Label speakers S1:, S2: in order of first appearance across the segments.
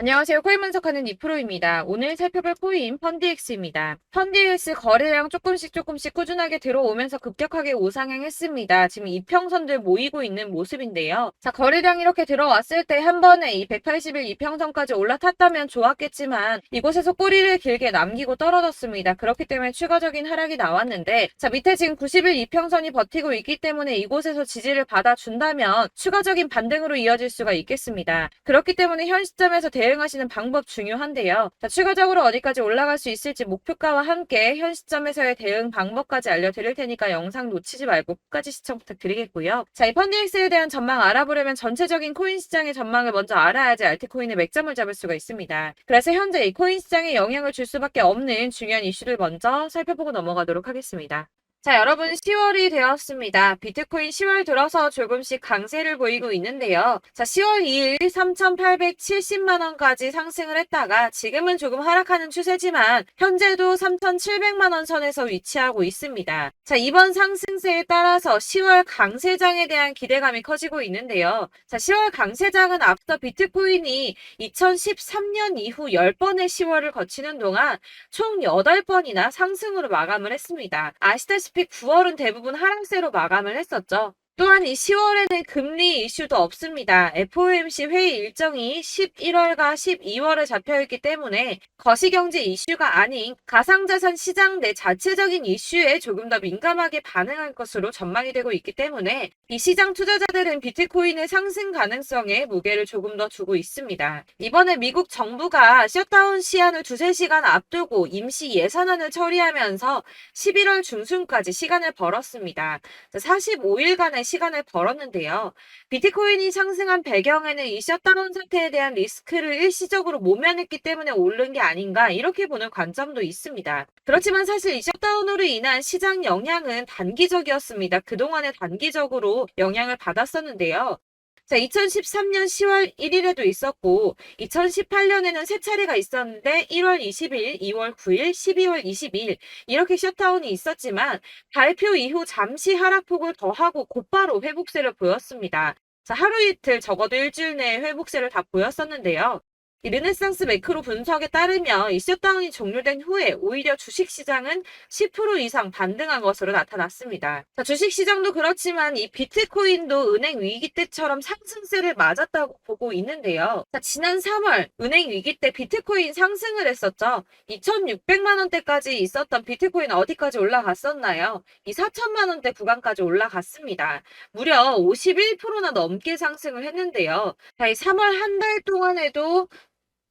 S1: 안녕하세요. 코인 분석하는 이프로입니다. 오늘 살펴볼 코인 펀디엑스입니다. 펀디엑스 거래량 조금씩 꾸준하게 들어오면서 급격하게 우상향했습니다. 지금 이평선들 모이고 있는 모습인데요. 자, 거래량 이렇게 들어왔을 때 한 번에 이 180일 이평선까지 올라탔다면 좋았겠지만 이곳에서 꼬리를 길게 남기고 떨어졌습니다. 그렇기 때문에 추가적인 하락이 나왔는데, 자, 밑에 지금 90일 이평선이 버티고 있기 때문에 이곳에서 지지를 받아준다면 추가적인 반등으로 이어질 수가 있겠습니다. 그렇기 때문에 현 시점에서 대응하시는 방법 중요한데요. 자, 추가적으로 어디까지 올라갈 수 있을지 목표가와 함께 현 시점에서의 대응 방법까지 알려드릴 테니까 영상 놓치지 말고 끝까지 시청 부탁드리겠고요. 자, 이 펀딩엑스에 대한 전망 알아보려면 전체적인 코인 시장의 전망을 먼저 알아야지 알트코인의 맥점을 잡을 수가 있습니다. 그래서 현재 이 코인 시장에 영향을 줄 수밖에 없는 중요한 이슈를 먼저 살펴보고 넘어가도록 하겠습니다. 자, 여러분 10월이 되었습니다. 비트코인 10월 들어서 조금씩 강세를 보이고 있는데요. 자, 10월 2일 3,870만 원까지 상승을 했다가 지금은 조금 하락하는 추세지만 현재도 3,700만 원 선에서 위치하고 있습니다. 자, 이번 상승세에 따라서 10월 강세장에 대한 기대감이 커지고 있는데요. 자, 10월 강세장은 앞서 비트코인이 2013년 이후 10번의 10월을 거치는 동안 총 8번이나 상승으로 마감을 했습니다. 아시다시피 9월은 대부분 하락세로 마감을 했었죠. 또한 이 10월에는 금리 이슈도 없습니다. FOMC 회의 일정이 11월과 12월에 잡혀있기 때문에 거시경제 이슈가 아닌 가상자산 시장 내 자체적인 이슈에 조금 더 민감하게 반응할 것으로 전망이 되고 있기 때문에 이 시장 투자자들은 비트코인의 상승 가능성에 무게를 조금 더 두고 있습니다. 이번에 미국 정부가 셧다운 시한을 2~3시간 앞두고 임시 예산안을 처리하면서 11월 중순까지 시간을 벌었습니다. 45일간의 시간을 벌었는데요. 비트코인이 상승한 배경에는 이 셧다운 상태에 대한 리스크를 일시적으로 모면했기 때문에 오른 게 아닌가 이렇게 보는 관점도 있습니다. 그렇지만 사실 이 셧다운으로 인한 시장 영향은 단기적이었습니다. 그동안에 단기적으로 영향을 받았었는데요. 자, 2013년 10월 1일에도 있었고 2018년에는 세 차례가 있었는데 1월 20일, 2월 9일, 12월 22일 이렇게 셧다운이 있었지만 발표 이후 잠시 하락폭을 더하고 곧바로 회복세를 보였습니다. 자, 하루 이틀 적어도 일주일 내에 회복세를 다 보였었는데요. 이 르네상스 매크로 분석에 따르면 이 셧다운이 종료된 후에 오히려 주식시장은 10% 이상 반등한 것으로 나타났습니다. 자, 주식시장도 그렇지만 이 비트코인도 은행 위기 때처럼 상승세를 맞았다고 보고 있는데요. 자, 지난 3월 은행 위기 때 비트코인 상승을 했었죠. 2,600만 원대까지 있었던 비트코인 어디까지 올라갔었나요? 이 4천만 원대 구간까지 올라갔습니다. 무려 51%나 넘게 상승을 했는데요. 자, 이 3월 한 달 동안에도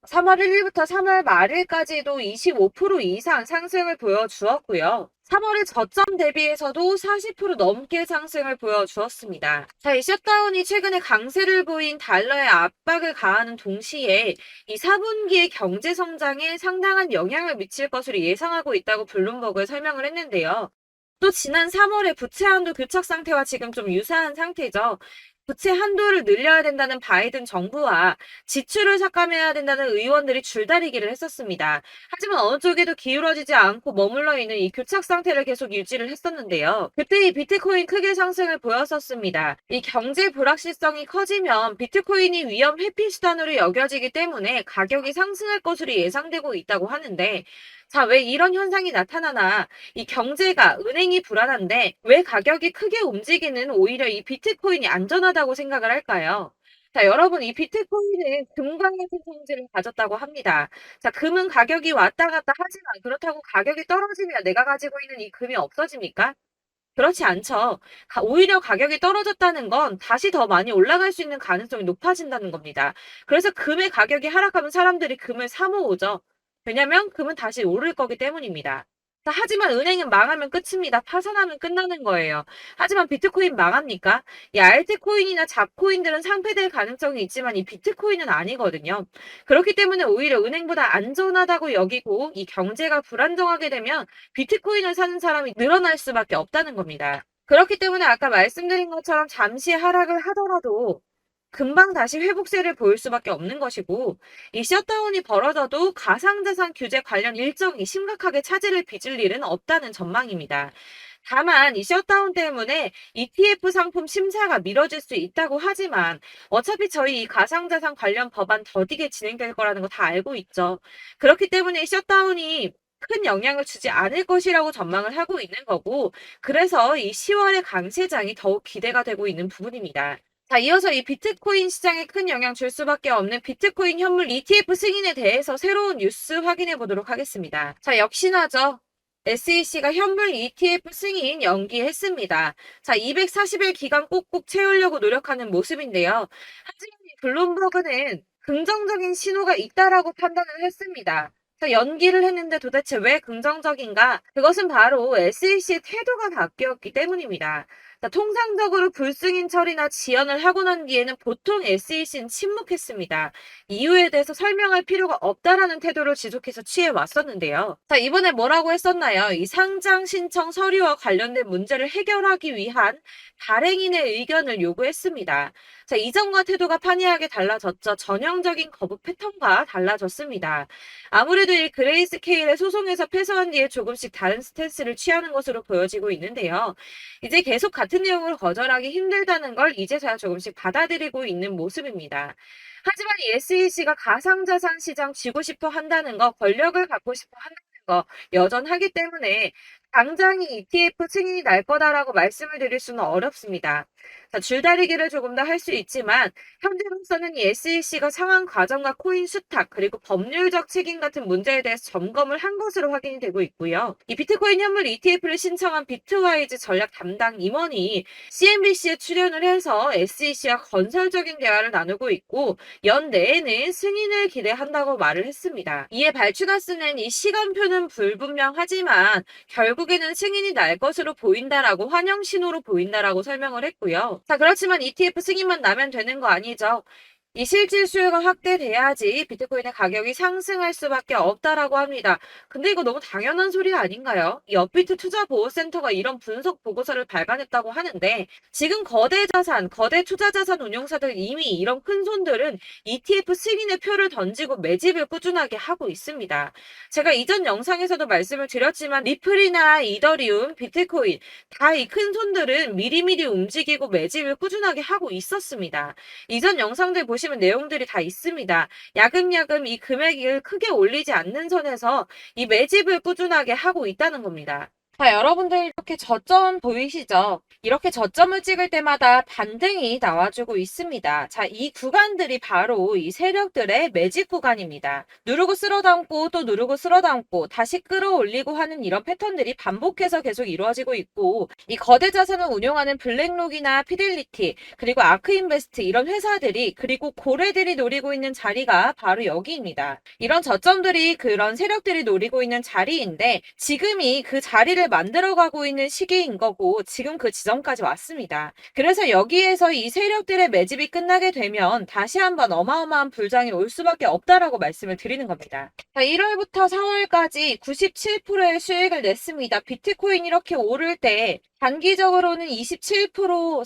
S1: 3월 1일부터 3월 말일까지도 25% 이상 상승을 보여주었고요. 3월의 저점 대비해서도 40% 넘게 상승을 보여주었습니다. 자, 이 셧다운이 최근에 강세를 보인 달러에 압박을 가하는 동시에 이 4분기의 경제 성장에 상당한 영향을 미칠 것으로 예상하고 있다고 블룸버그에 설명을 했는데요. 또 지난 3월에 부채 한도 교착 상태와 지금 좀 유사한 상태죠. 부채 한도를 늘려야 된다는 바이든 정부와 지출을 삭감해야 된다는 의원들이 줄다리기를 했었습니다. 하지만 어느 쪽에도 기울어지지 않고 머물러 있는 이 교착 상태를 계속 유지를 했었는데요. 그때 이 비트코인 크게 상승을 보였었습니다. 이 경제 불확실성이 커지면 비트코인이 위험 회피 수단으로 여겨지기 때문에 가격이 상승할 것으로 예상되고 있다고 하는데, 자, 왜 이런 현상이 나타나나? 이 경제가 은행이 불안한데 왜 가격이 크게 움직이는 오히려 이 비트코인이 안전하다고 생각을 할까요? 자, 여러분, 이 비트코인은 금과 같은 성질을 가졌다고 합니다. 자, 금은 가격이 왔다 갔다 하지만 그렇다고 가격이 떨어지면 내가 가지고 있는 이 금이 없어집니까? 그렇지 않죠. 오히려 가격이 떨어졌다는 건 다시 더 많이 올라갈 수 있는 가능성이 높아진다는 겁니다. 그래서 금의 가격이 하락하면 사람들이 금을 사 모으죠. 왜냐면 금은 다시 오를 거기 때문입니다. 자, 하지만 은행은 망하면 끝입니다. 파산하면 끝나는 거예요. 하지만 비트코인 망합니까? 이 알트코인이나 잡코인들은 상폐될 가능성이 있지만 이 비트코인은 아니거든요. 그렇기 때문에 오히려 은행보다 안전하다고 여기고 이 경제가 불안정하게 되면 비트코인을 사는 사람이 늘어날 수밖에 없다는 겁니다. 그렇기 때문에 아까 말씀드린 것처럼 잠시 하락을 하더라도 금방 다시 회복세를 보일 수밖에 없는 것이고, 이 셧다운이 벌어져도 가상자산 규제 관련 일정이 심각하게 차질을 빚을 일은 없다는 전망입니다. 다만 이 셧다운 때문에 ETF 상품 심사가 미뤄질 수 있다고 하지만 어차피 저희 이 가상자산 관련 법안 더디게 진행될 거라는 거 다 알고 있죠. 그렇기 때문에 이 셧다운이 큰 영향을 주지 않을 것이라고 전망을 하고 있는 거고, 그래서 이 10월의 강세장이 더욱 기대가 되고 있는 부분입니다. 자, 이어서 이 비트코인 시장에 큰 영향 줄 수밖에 없는 비트코인 현물 ETF 승인에 대해서 새로운 뉴스 확인해 보도록 하겠습니다. 자, 역시나죠. SEC가 현물 ETF 승인 연기했습니다. 자, 240일 기간 꼭꼭 채우려고 노력하는 모습인데요. 하지만 이 블룸버그는 긍정적인 신호가 있다라고 판단을 했습니다. 자, 연기를 했는데 도대체 왜 긍정적인가? 그것은 바로 SEC의 태도가 바뀌었기 때문입니다. 자, 통상적으로 불승인 처리나 지연을 하고 난 뒤에는 보통 SEC는 침묵했습니다. 이유에 대해서 설명할 필요가 없다라는 태도를 지속해서 취해 왔었는데요. 자, 이번에 뭐라고 했었나요? 이 상장 신청 서류와 관련된 문제를 해결하기 위한 발행인의 의견을 요구했습니다. 자, 이전과 태도가 판이하게 달라졌죠. 전형적인 거부 패턴과 달라졌습니다. 아무래도 이 그레이스케일의 소송에서 패소한 뒤에 조금씩 다른 스탠스를 취하는 것으로 보여지고 있는데요. 이제 계속 같은 내용을 거절하기 힘들다는 걸 이제서야 조금씩 받아들이고 있는 모습입니다. 하지만 이 SEC가 가상자산 시장 쥐고 싶어 한다는 거, 권력을 갖고 싶어 한다는 거 여전하기 때문에 당장이 ETF 승인이 날 거다라고 말씀을 드릴 수는 어렵습니다. 자, 줄다리기를 조금 더 할 수 있지만 현재로서는 이 SEC가 상환 과정과 코인 수탁 그리고 법률적 책임 같은 문제에 대해서 점검을 한 것으로 확인이 되고 있고요. 이 비트코인 현물 ETF를 신청한 비트와이즈 전략 담당 임원이 CNBC에 출연을 해서 SEC와 건설적인 대화를 나누고 있고 연내에는 승인을 기대한다고 말을 했습니다. 이에 발추가스는 이 시간표는 불분명하지만 결국에는 승인이 날 것으로 보인다라고 환영 신호로 보인다라고 설명을 했고요. 자, 그렇지만 ETF 승인만 나면 되는 거 아니죠. 이 실질 수요가 확대돼야지 비트코인의 가격이 상승할 수밖에 없다라고 합니다. 근데 이거 너무 당연한 소리 아닌가요? 이 업비트 투자보호센터가 이런 분석 보고서를 발간했다고 하는데 지금 거대 자산, 거대 투자자산 운용사들 이미 이런 큰 손들은 ETF 승인의 표를 던지고 매집을 꾸준하게 하고 있습니다. 제가 이전 영상에서도 말씀을 드렸지만 리플이나 이더리움, 비트코인 다 이 큰 손들은 미리미리 움직이고 매집을 꾸준하게 하고 있었습니다. 이전 영상들 보시면 내용들이 다 있습니다. 야금야금 이 금액을 크게 올리지 않는 선에서 이 매집을 꾸준하게 하고 있다는 겁니다. 자, 여러분들 이렇게 저점 보이시죠? 이렇게 저점을 찍을 때마다 반등이 나와주고 있습니다. 자, 이 구간들이 바로 이 세력들의 매집 구간입니다. 누르고 쓸어담고 또 누르고 쓸어담고 다시 끌어올리고 하는 이런 패턴들이 반복해서 계속 이루어지고 있고 이 거대 자산을 운용하는 블랙록이나 피델리티 그리고 아크인베스트 이런 회사들이 그리고 고래들이 노리고 있는 자리가 바로 여기입니다. 이런 저점들이 그런 세력들이 노리고 있는 자리인데 지금이 그 자리를 만들어가고 있는 시기인 거고 지금 그 지점까지 왔습니다. 그래서 여기에서 이 세력들의 매집이 끝나게 되면 다시 한번 어마어마한 불장이 올 수밖에 없다라고 말씀을 드리는 겁니다. 자, 1월부터 4월까지 97%의 수익을 냈습니다. 비트코인 이렇게 오를 때 단기적으로는 27%,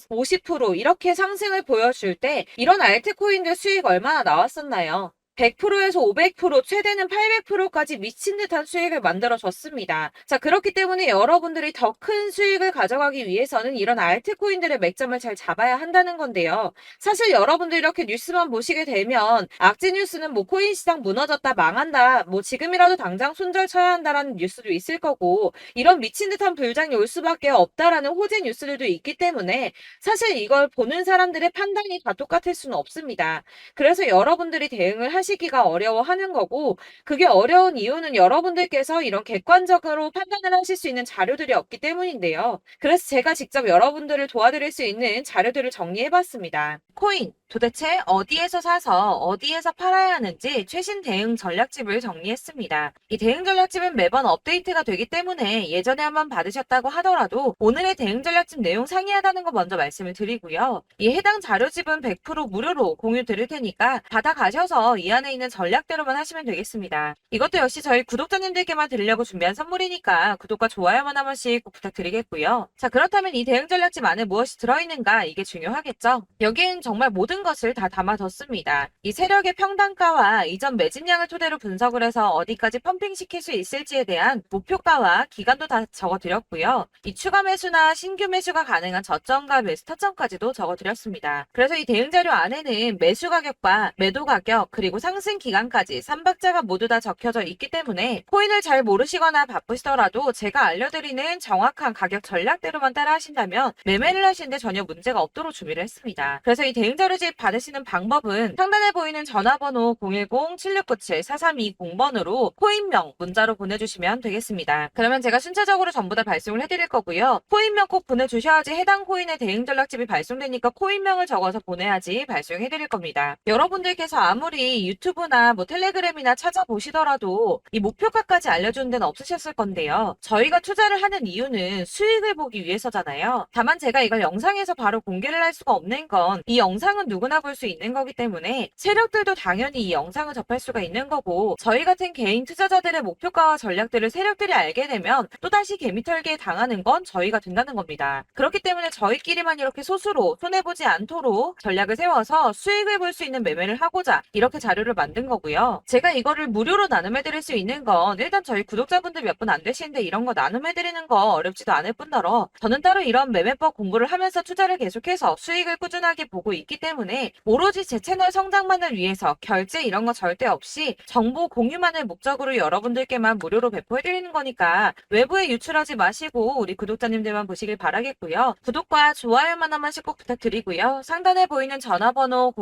S1: 50% 이렇게 상승을 보여줄 때 이런 알트코인들 수익 얼마나 나왔었나요? 100%에서 500%, 최대는 800%까지 미친 듯한 수익을 만들어줬습니다. 자, 그렇기 때문에 여러분들이 더 큰 수익을 가져가기 위해서는 이런 알트코인들의 맥점을 잘 잡아야 한다는 건데요. 사실 여러분들 이렇게 뉴스만 보시게 되면 악재 뉴스는 뭐 코인 시장 무너졌다, 망한다, 뭐 지금이라도 당장 손절 쳐야 한다라는 뉴스도 있을 거고 이런 미친 듯한 불장이 올 수밖에 없다라는 호재 뉴스들도 있기 때문에 사실 이걸 보는 사람들의 판단이 다 똑같을 수는 없습니다. 그래서 여러분들이 대응을 하시기가 어려워하는 거고 그게 어려운 이유는 여러분들께서 이런 객관적으로 판단을 하실 수 있는 자료들이 없기 때문인데요. 그래서 제가 직접 여러분들을 도와드릴 수 있는 자료들을 정리해봤습니다. 코인 도대체 어디에서 사서 어디에서 팔아야 하는지 최신 대응 전략집을 정리했습니다. 이 대응 전략집은 매번 업데이트가 되기 때문에 예전에 한번 받으셨다고 하더라도 오늘의 대응 전략집 내용 상이하다는 거 먼저 말씀을 드리고요. 이 해당 자료집은 100% 무료로 공유 드릴 테니까 받아가셔서 이 안에 있는 전략대로만 하시면 되겠습니다. 이것도 역시 저희 구독자님들께만 드리려고 준비한 선물이니까 구독과 좋아요만 한 번씩 꼭 부탁드리겠고요. 자, 그렇다면 이 대응 전략집 안에 무엇이 들어있는가 이게 중요하겠죠? 여기엔 정말 모든 모든 것을 다 담아뒀습니다. 이 세력의 평단가와 이전 매집량을 토대로 분석을 해서 어디까지 펌핑시킬 수 있을지에 대한 목표가와 기간도 다 적어드렸고요. 이 추가 매수나 신규 매수가 가능한 저점과 매수 타점까지도 적어드렸습니다. 그래서 이 대응자료 안에는 매수 가격과 매도 가격 그리고 상승 기간까지 3박자가 모두 다 적혀져 있기 때문에 코인을 잘 모르시거나 바쁘시더라도 제가 알려드리는 정확한 가격 전략대로만 따라 하신다면 매매를 하시는데 전혀 문제가 없도록 준비를 했습니다. 그래서 이 대응자료집 받으시는 방법은 상단에 보이는 전화번호 010-7697-4320번으로 코인명 문자로 보내주시면 되겠습니다. 그러면 제가 순차적으로 전부 다 발송을 해드릴 거고요. 코인명 꼭 보내주셔야지 해당 코인의 대응 전략집이 발송되니까 코인명을 적어서 보내야지 발송해드릴 겁니다. 여러분들께서 아무리 유튜브나 텔레그램이나 찾아보시더라도 이 목표가까지 알려주는 데는 없으셨을 건데요. 저희가 투자를 하는 이유는 수익을 보기 위해서잖아요. 다만 제가 이걸 영상에서 바로 공개를 할 수가 없는 건 이 영상은 누구나 볼 수 있는 거기 때문에 세력들도 당연히 이 영상을 접할 수가 있는 거고 저희 같은 개인 투자자들의 목표가와 전략들을 세력들이 알게 되면 또다시 개미털기에 당하는 건 저희가 된다는 겁니다. 그렇기 때문에 저희끼리만 이렇게 소수로 손해보지 않도록 전략을 세워서 수익을 볼 수 있는 매매를 하고자 이렇게 자료를 만든 거고요. 제가 이거를 무료로 나눔해드릴 수 있는 건 일단 저희 구독자분들 몇 분 안 되시는데 이런 거 나눔해드리는 거 어렵지도 않을 뿐더러 저는 따로 이런 매매법 공부를 하면서 투자를 계속해서 수익을 꾸준하게 보고 있기 때문에 오로지 제 채널 성장만을 위해서 결제 이런 거 절대 없이 정보 공유만을 목적으로 여러분들께만 무료로 배포해드리는 거니까 외부에 유출하지 마시고 우리 구독자님들만 보시길 바라겠고요. 구독과 좋아요만 한 번씩 꼭 부탁드리고요. 상단에 보이는 전화번호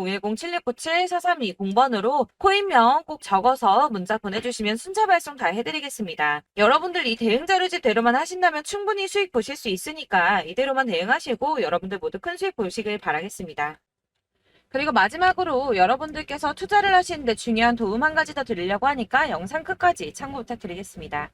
S1: 010-7697-4320번으로 코인명 꼭 적어서 문자 보내주시면 순차 발송 다 해드리겠습니다. 여러분들 이 대응자료집대로만 하신다면 충분히 수익 보실 수 있으니까 이대로만 대응하시고 여러분들 모두 큰 수익 보시길 바라겠습니다. 그리고 마지막으로 여러분들께서 투자를 하시는데 중요한 도움 한 가지 더 드리려고 하니까 영상 끝까지 참고 부탁드리겠습니다.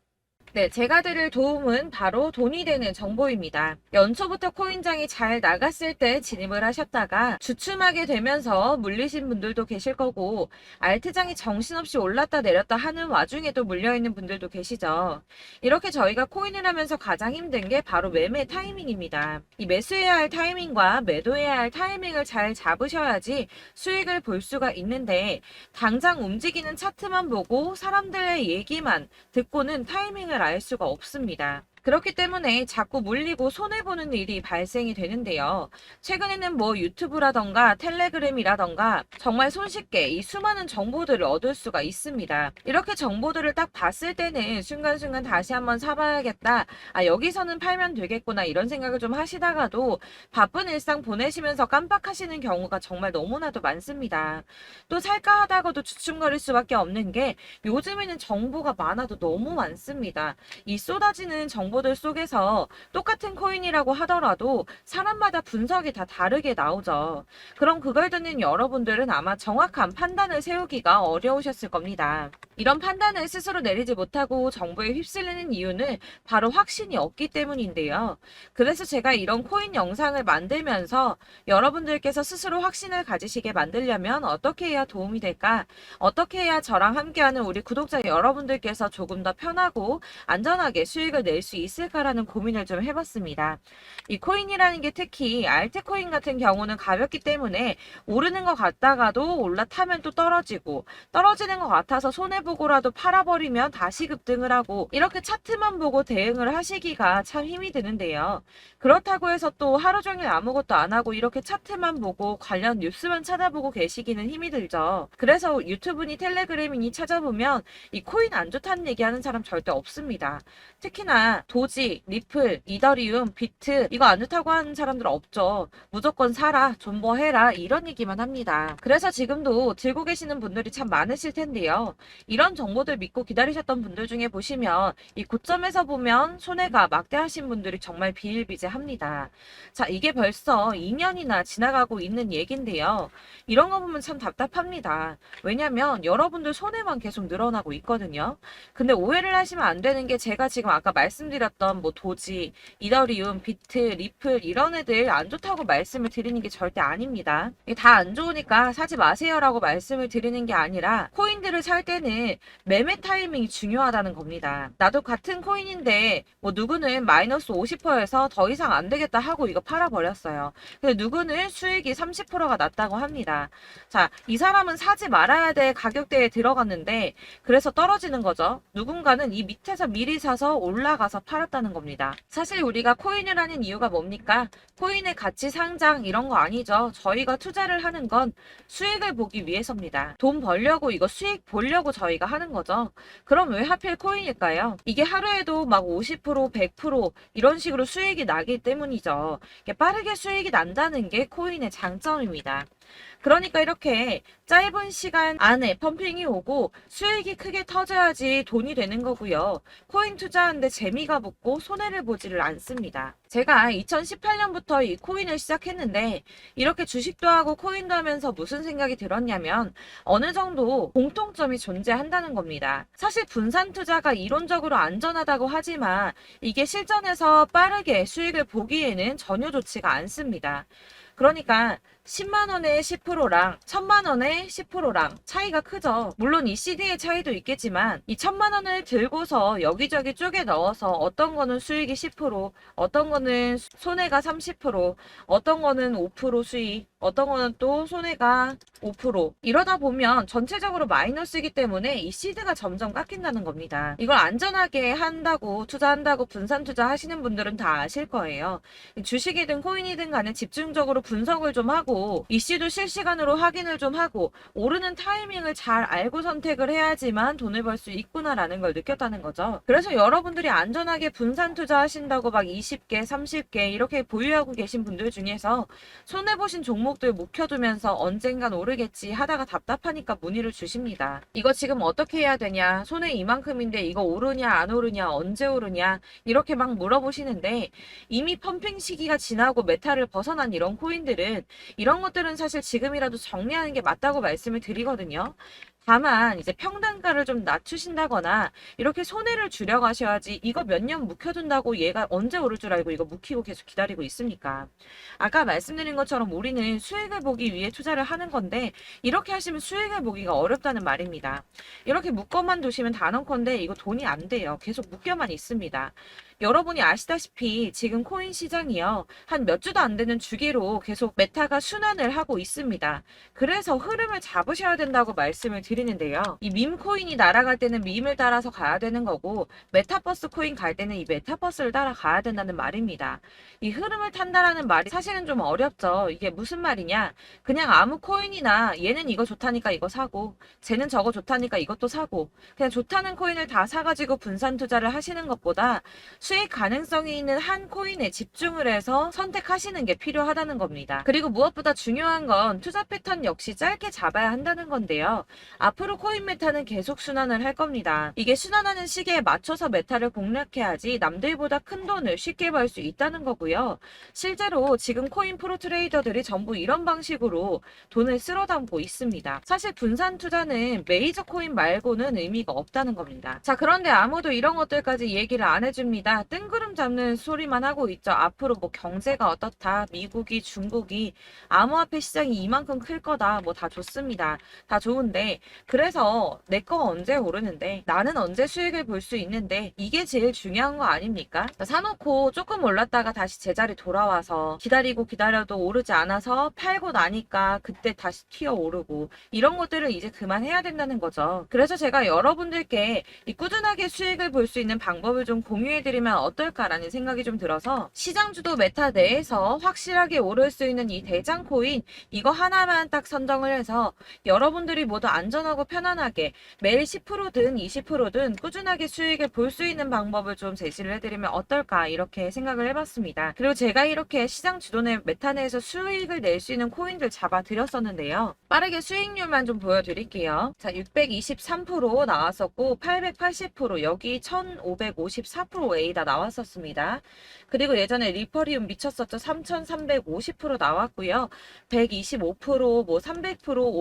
S1: 네, 제가 드릴 도움은 바로 돈이 되는 정보입니다. 연초부터 코인장이 잘 나갔을 때 진입을 하셨다가 주춤하게 되면서 물리신 분들도 계실 거고 알트장이 정신없이 올랐다 내렸다 하는 와중에도 물려있는 분들도 계시죠. 이렇게 저희가 코인을 하면서 가장 힘든 게 바로 매매 타이밍입니다. 이 매수해야 할 타이밍과 매도해야 할 타이밍을 잘 잡으셔야지 수익을 볼 수가 있는데 당장 움직이는 차트만 보고 사람들의 얘기만 듣고는 타이밍을 알 수가 없습니다. 그렇기 때문에 자꾸 물리고 손해보는 일이 발생이 되는데요. 최근에는 유튜브라던가 텔레그램이라던가 정말 손쉽게 이 수많은 정보들을 얻을 수가 있습니다. 이렇게 정보들을 딱 봤을 때는 순간순간 다시 한번 사봐야겠다. 여기서는 팔면 되겠구나 이런 생각을 좀 하시다가도 바쁜 일상 보내시면서 깜빡하시는 경우가 정말 너무나도 많습니다. 또 살까 하다가도 주춤거릴 수밖에 없는 게 요즘에는 정보가 많아도 너무 많습니다. 이 쏟아지는 정보들 속에서 똑같은 코인이라고 하더라도 사람마다 분석이 다 다르게 나오죠. 그럼 그걸 듣는 여러분들은 아마 정확한 판단을 세우기가 어려우셨을 겁니다. 이런 판단을 스스로 내리지 못하고 정보에 휩쓸리는 이유는 바로 확신이 없기 때문인데요. 그래서 제가 이런 코인 영상을 만들면서 여러분들께서 스스로 확신을 가지시게 만들려면 어떻게 해야 도움이 될까? 어떻게 해야 저랑 함께하는 우리 구독자 여러분들께서 조금 더 편하고 안전하게 수익을 낼 수 있을까라는 고민을 좀 해봤습니다. 이 코인이라는 게 특히 알트코인 같은 경우는 가볍기 때문에 오르는 것 같다가도 올라타면 또 떨어지고 떨어지는 것 같아서 손해보고라도 팔아버리면 다시 급등을 하고 이렇게 차트만 보고 대응을 하시기가 참 힘이 드는데요. 그렇다고 해서 또 하루 종일 아무것도 안 하고 이렇게 차트만 보고 관련 뉴스만 찾아보고 계시기는 힘이 들죠. 그래서 유튜브니 텔레그램이니 찾아보면 이 코인 안 좋다는 얘기하는 사람 절대 없습니다. 특히나 도지, 리플, 이더리움, 비트 이거 안 좋다고 하는 사람들 없죠. 무조건 사라, 존버해라 이런 얘기만 합니다. 그래서 지금도 들고 계시는 분들이 참 많으실 텐데요. 이런 정보들 믿고 기다리셨던 분들 중에 보시면 이 고점에서 보면 손해가 막대하신 분들이 정말 비일비재합니다. 자, 이게 벌써 2년이나 지나가고 있는 얘긴데요. 이런 거 보면 참 답답합니다. 왜냐면 여러분들 손해만 계속 늘어나고 있거든요. 근데 오해를 하시면 안 되는 게 제가 지금 아까 말씀드렸던 도지, 이더리움, 비트, 리플 이런 애들 안 좋다고 말씀을 드리는 게 절대 아닙니다. 다 안 좋으니까 사지 마세요라고 말씀을 드리는 게 아니라 코인들을 살 때는 일단은 매매 타이밍이 중요하다는 겁니다. 나도 같은 코인인데 뭐 누구는 마이너스 50%에서 더 이상 안 되겠다 하고 이거 팔아버렸어요. 근데 누구는 수익이 30%가 났다고 합니다. 자, 이 사람은 사지 말아야 될 가격대에 들어갔는데 그래서 떨어지는 거죠. 누군가는 이 밑에서 미리 사서 올라가서 팔았다는 겁니다. 사실 우리가 코인을 하는 이유가 뭡니까? 코인의 가치 상장 이런 거 아니죠. 저희가 투자를 하는 건 수익을 보기 위해서입니다. 돈 벌려고 이거 수익 보려고 저희가 하는 거죠. 그럼 왜 하필 코인일까요? 이게 하루에도 막 50%, 100% 이런 식으로 수익이 나기 때문이죠. 빠르게 수익이 난다는 게 코인의 장점입니다. 그러니까 이렇게 짧은 시간 안에 펌핑이 오고 수익이 크게 터져야지 돈이 되는 거고요. 코인 투자하는데 재미가 붙고 손해를 보지를 않습니다. 제가 2018년부터 이 코인을 시작했는데 이렇게 주식도 하고 코인도 하면서 무슨 생각이 들었냐면 어느 정도 공통점이 존재한다는 겁니다. 사실 분산 투자가 이론적으로 안전하다고 하지만 이게 실전에서 빠르게 수익을 보기에는 전혀 좋지가 않습니다. 그러니까 10만 원의 10%랑 1000만 원의 10%랑 차이가 크죠. 물론 이 CD의 차이도 있겠지만 이 1000만 원을 들고서 여기저기 쪼개 넣어서 어떤 거는 수익이 10%, 어떤 거는 손해가 30%, 어떤 거는 5% 수익, 어떤 거는 또 손해가 5%. 이러다 보면 전체적으로 마이너스이기 때문에 이 시드가 점점 깎인다는 겁니다. 이걸 안전하게 한다고 투자한다고 분산 투자 하시는 분들은 다 아실 거예요. 주식이든 코인이든 간에 집중적으로 분석을 좀 하고 이슈도 실시간으로 확인을 좀 하고 오르는 타이밍을 잘 알고 선택을 해야지만 돈을 벌 수 있구나라는 걸 느꼈다는 거죠. 그래서 여러분들이 안전하게 분산 투자하신다고 막 20개, 30개 이렇게 보유하고 계신 분들 중에서 손해보신 종목들 묵혀두면서 언젠간 오르겠지 하다가 답답하니까 문의를 주십니다. 이거 지금 어떻게 해야 되냐? 손해 이만큼인데 이거 오르냐 안 오르냐 언제 오르냐 이렇게 막 물어보시는데 이미 펌핑 시기가 지나고 메타를 벗어난 이런 코인들은 이런 것들은 사실 지금이라도 정리하는 게 맞다고 말씀을 드리거든요. 다만 이제 평단가를 좀 낮추신다거나 이렇게 손해를 줄여가셔야지 이거 몇 년 묵혀둔다고 얘가 언제 오를 줄 알고 이거 묵히고 계속 기다리고 있습니까? 아까 말씀드린 것처럼 우리는 수익을 보기 위해 투자를 하는 건데 이렇게 하시면 수익을 보기가 어렵다는 말입니다. 이렇게 묶어만 두시면 단언컨대 이거 돈이 안 돼요. 계속 묶여만 있습니다. 여러분이 아시다시피 지금 코인 시장이요. 한 몇 주도 안 되는 주기로 계속 메타가 순환을 하고 있습니다. 그래서 흐름을 잡으셔야 된다고 말씀을 드리는데요. 이 밈 코인이 날아갈 때는 밈을 따라서 가야 되는 거고 메타버스 코인 갈 때는 이 메타버스를 따라가야 된다는 말입니다. 이 흐름을 탄다라는 말이 사실은 좀 어렵죠. 이게 무슨 말이냐? 그냥 아무 코인이나 얘는 이거 좋다니까 이거 사고 쟤는 저거 좋다니까 이것도 사고 그냥 좋다는 코인을 다 사가지고 분산 투자를 하시는 것보다 수익 가능성이 있는 한 코인에 집중을 해서 선택하시는 게 필요하다는 겁니다. 그리고 무엇보다 중요한 건 투자 패턴 역시 짧게 잡아야 한다는 건데요. 앞으로 코인 메타는 계속 순환을 할 겁니다. 이게 순환하는 시기에 맞춰서 메타를 공략해야지 남들보다 큰 돈을 쉽게 벌 수 있다는 거고요. 실제로 지금 코인 프로 트레이더들이 전부 이런 방식으로 돈을 쓸어 담고 있습니다. 사실 분산 투자는 메이저 코인 말고는 의미가 없다는 겁니다. 자, 그런데 아무도 이런 것들까지 얘기를 안 해줍니다. 뜬구름 잡는 소리만 하고 있죠. 앞으로 뭐 경제가 어떻다, 미국이, 중국이, 암호화폐 시장이 이만큼 클 거다, 뭐 다 좋습니다. 다 좋은데, 그래서 내 거 언제 오르는데, 나는 언제 수익을 볼 수 있는데, 이게 제일 중요한 거 아닙니까? 사놓고 조금 올랐다가 다시 제자리 돌아와서 기다리고 기다려도 오르지 않아서 팔고 나니까 그때 다시 튀어 오르고, 이런 것들을 이제 그만해야 된다는 거죠. 그래서 제가 여러분들께 이 꾸준하게 수익을 볼 수 있는 방법을 좀 공유해드리면 어떨까라는 생각이 좀 들어서 시장주도 메타 내에서 확실하게 오를 수 있는 이 대장 코인 이거 하나만 딱 선정을 해서 여러분들이 모두 안전하고 편안하게 매일 10%든 20%든 꾸준하게 수익을 볼 수 있는 방법을 좀 제시를 해드리면 어떨까 이렇게 생각을 해봤습니다. 그리고 제가 이렇게 시장 주도내 메타 내에서 수익을 낼 수 있는 코인들 잡아드렸었는데요. 빠르게 수익률만 좀 보여드릴게요. 자, 623% 나왔었고 880% 여기 1554% A다 나왔었습니다. 그리고 예전에 리퍼리움 미쳤었죠. 3350% 나왔고요. 125%, 뭐 300%,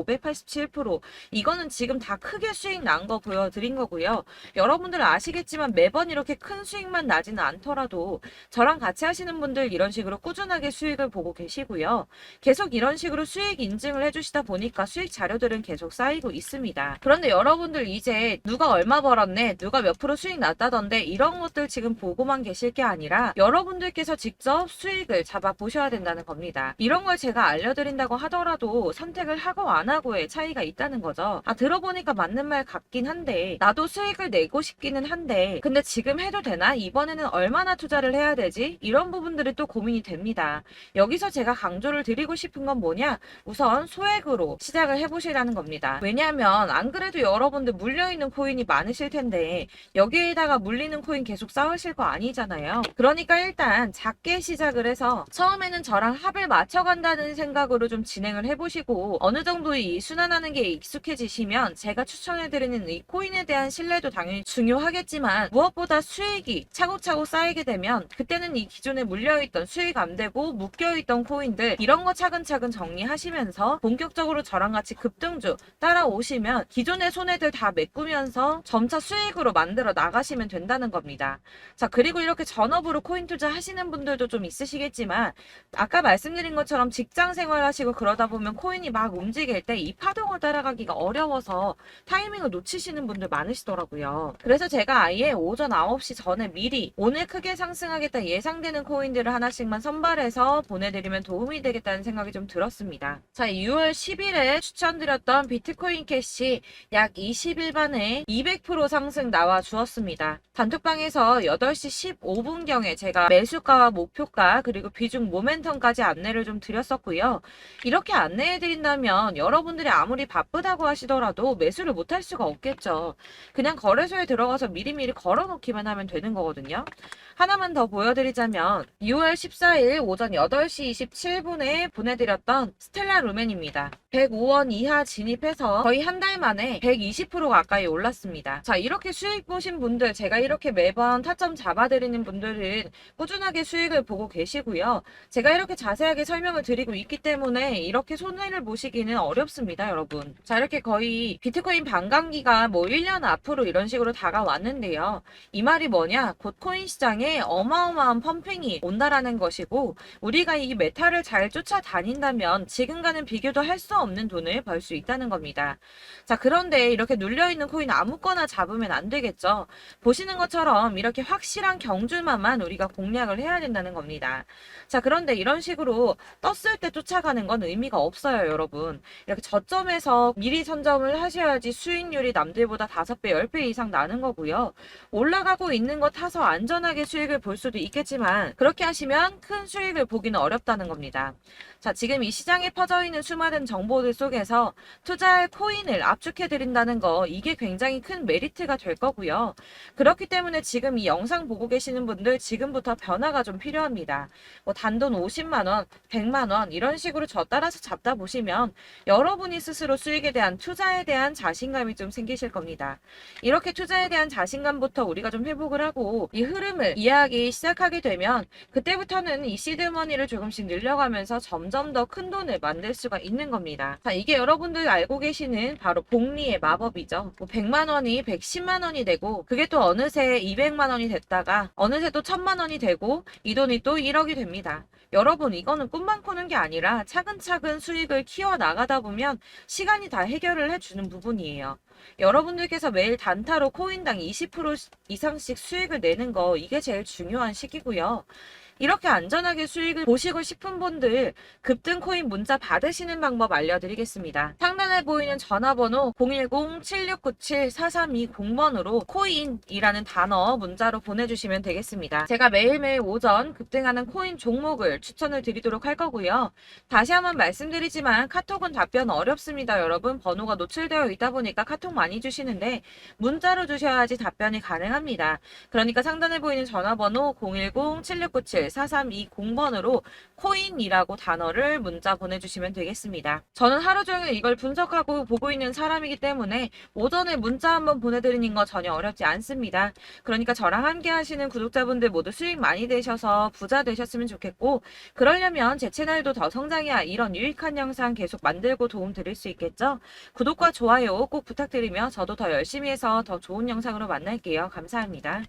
S1: 587% 이건 이거는 지금 다 크게 수익 난 거 보여드린 거고요. 여러분들 아시겠지만 매번 이렇게 큰 수익만 나지는 않더라도 저랑 같이 하시는 분들 이런 식으로 꾸준하게 수익을 보고 계시고요. 계속 이런 식으로 수익 인증을 해주시다 보니까 수익 자료들은 계속 쌓이고 있습니다. 그런데 여러분들 이제 누가 얼마 벌었네, 누가 몇 프로 수익 났다던데 이런 것들 지금 보고만 계실 게 아니라 여러분들께서 직접 수익을 잡아 보셔야 된다는 겁니다. 이런 걸 제가 알려드린다고 하더라도 선택을 하고 안 하고의 차이가 있다는 거죠. 들어보니까 맞는 말 같긴 한데 나도 수익을 내고 싶기는 한데 근데 지금 해도 되나? 이번에는 얼마나 투자를 해야 되지? 이런 부분들이 또 고민이 됩니다. 여기서 제가 강조를 드리고 싶은 건 뭐냐? 우선 소액으로 시작을 해보시라는 겁니다. 왜냐하면 안 그래도 여러분들 물려있는 코인이 많으실 텐데 여기에다가 물리는 코인 계속 쌓으실 거 아니잖아요. 그러니까 일단 작게 시작을 해서 처음에는 저랑 합을 맞춰간다는 생각으로 좀 진행을 해보시고 어느 정도 이 순환하는 게 익숙해지시면 제가 추천해드리는 이 코인에 대한 신뢰도 당연히 중요하겠지만 무엇보다 수익이 차곡차곡 쌓이게 되면 그때는 이 기존에 물려있던 수익 안 되고 묶여있던 코인들 이런 거 차근차근 정리하시면서 본격적으로 저랑 같이 급등주 따라오시면 기존의 손해들 다 메꾸면서 점차 수익으로 만들어 나가시면 된다는 겁니다. 자, 그리고 이렇게 전업으로 코인 투자 하시는 분들도 좀 있으시겠지만 아까 말씀드린 것처럼 직장 생활 하시고 그러다 보면 코인이 막 움직일 때 이 파동을 따라가기가 어려워서 타이밍을 놓치시는 분들 많으시더라고요. 그래서 제가 아예 오전 9시 전에 미리 오늘 크게 상승하겠다 예상되는 코인들을 하나씩만 선발해서 보내드리면 도움이 되겠다는 생각이 좀 들었습니다. 자, 6월 10일에 추천드렸던 비트코인 캐시 약 20일 만에 200% 상승 나와 주었습니다. 단톡방에서 8시 15분경에 제가 매수가와 목표가 그리고 비중 모멘텀까지 안내를 좀 드렸었고요. 이렇게 안내해드린다면 여러분들이 아무리 바쁘다고 하시더라도 매수를 못할 수가 없겠죠. 그냥 거래소에 들어가서 미리미리 걸어놓기만 하면 되는 거거든요. 하나만 더 보여드리자면 6월 14일 오전 8시 27분에 보내드렸던 스텔라 루멘입니다. 105원 이하 진입해서 거의 한 달 만에 120% 가까이 올랐습니다. 자, 이렇게 수익 보신 분들, 제가 이렇게 매번 타점 잡아드리는 분들은 꾸준하게 수익을 보고 계시고요. 제가 이렇게 자세하게 설명을 드리고 있기 때문에 이렇게 손해를 보시기는 어렵습니다, 여러분. 자, 이렇게 거의 비트코인 반감기가 뭐 1년 앞으로 이런 식으로 다가왔는데요. 이 말이 뭐냐? 곧 코인 시장에 어마어마한 펌핑이 온다라는 것이고 우리가 이 메타를 잘 쫓아다닌다면 지금과는 비교도 할 수 없는 돈을 벌 수 있다는 겁니다. 자, 그런데 이렇게 눌려있는 코인 아무거나 잡으면 안 되겠죠. 보시는 것처럼 이렇게 확실한 경주만만 우리가 공략을 해야 된다는 겁니다. 자, 그런데 이런 식으로 떴을 때 쫓아가는 건 의미가 없어요, 여러분. 이렇게 저점에서 미리 선점을 하셔야지 수익률이 남들보다 5배, 10배 이상 나는 거고요. 올라가고 있는 거 타서 안전하게 수익을 볼 수도 있겠지만 그렇게 하시면 큰 수익을 보기는 어렵다는 겁니다. 자, 지금 이 시장에 퍼져 있는 수많은 정보들 속에서 투자할 코인을 압축해드린다는 거 이게 굉장히 큰 메리트가 될 거고요. 그렇기 때문에 지금 이 영상 보고 계시는 분들 지금부터 변화가 좀 필요합니다. 뭐 단돈 50만원, 100만원 이런 식으로 저 따라서 잡다 보시면 여러분이 스스로 수익에 대한 투자에 대한 자신감이 좀 생기실 겁니다. 이렇게 투자에 대한 자신감부터 우리가 좀 회복을 하고 이 흐름을 이해하기 시작하게 되면 그때부터는 이 시드머니를 조금씩 늘려가면서 점점 더 큰 돈을 만들 수가 있는 겁니다. 자, 이게 여러분들 알고 계시는 바로 복리의 마법이죠. 뭐 100만원이 110만원이 되고 그게 또 어느새 200만원이 됐다가 어느새 또 1000만원이 되고 이 돈이 또 1억이 됩니다. 여러분, 이거는 꿈만 꾸는 게 아니라 차근차근 수익을 키워 나가다 보면 시간이 다 해결을 해주는 부분이에요. 여러분들께서 매일 단타로 코인당 20% 이상씩 수익을 내는 거 이게 제일 중요한 시기고요. 이렇게 안전하게 수익을 보시고 싶은 분들 급등 코인 문자 받으시는 방법 알려드리겠습니다. 상단에 보이는 전화번호 010-7697-4320번으로 코인이라는 단어 문자로 보내주시면 되겠습니다. 제가 매일매일 오전 급등하는 코인 종목을 추천을 드리도록 할 거고요. 다시 한번 말씀드리지만 카톡은 답변 어렵습니다. 여러분, 번호가 노출되어 있다 보니까 카톡 많이 주시는데 문자로 주셔야지 답변이 가능합니다. 그러니까 상단에 보이는 전화번호 010-7697 4320번으로 코인이라고 단어를 문자 보내주시면 되겠습니다. 저는 하루 종일 이걸 분석하고 보고 있는 사람이기 때문에 오전에 문자 한번 보내드리는 거 전혀 어렵지 않습니다. 그러니까 저랑 함께 하시는 구독자분들 모두 수익 많이 되셔서 부자 되셨으면 좋겠고, 그러려면 제 채널도 더 성장해야 이런 유익한 영상 계속 만들고 도움 드릴 수 있겠죠? 구독과 좋아요 꼭 부탁드리며 저도 더 열심히 해서 더 좋은 영상으로 만날게요. 감사합니다.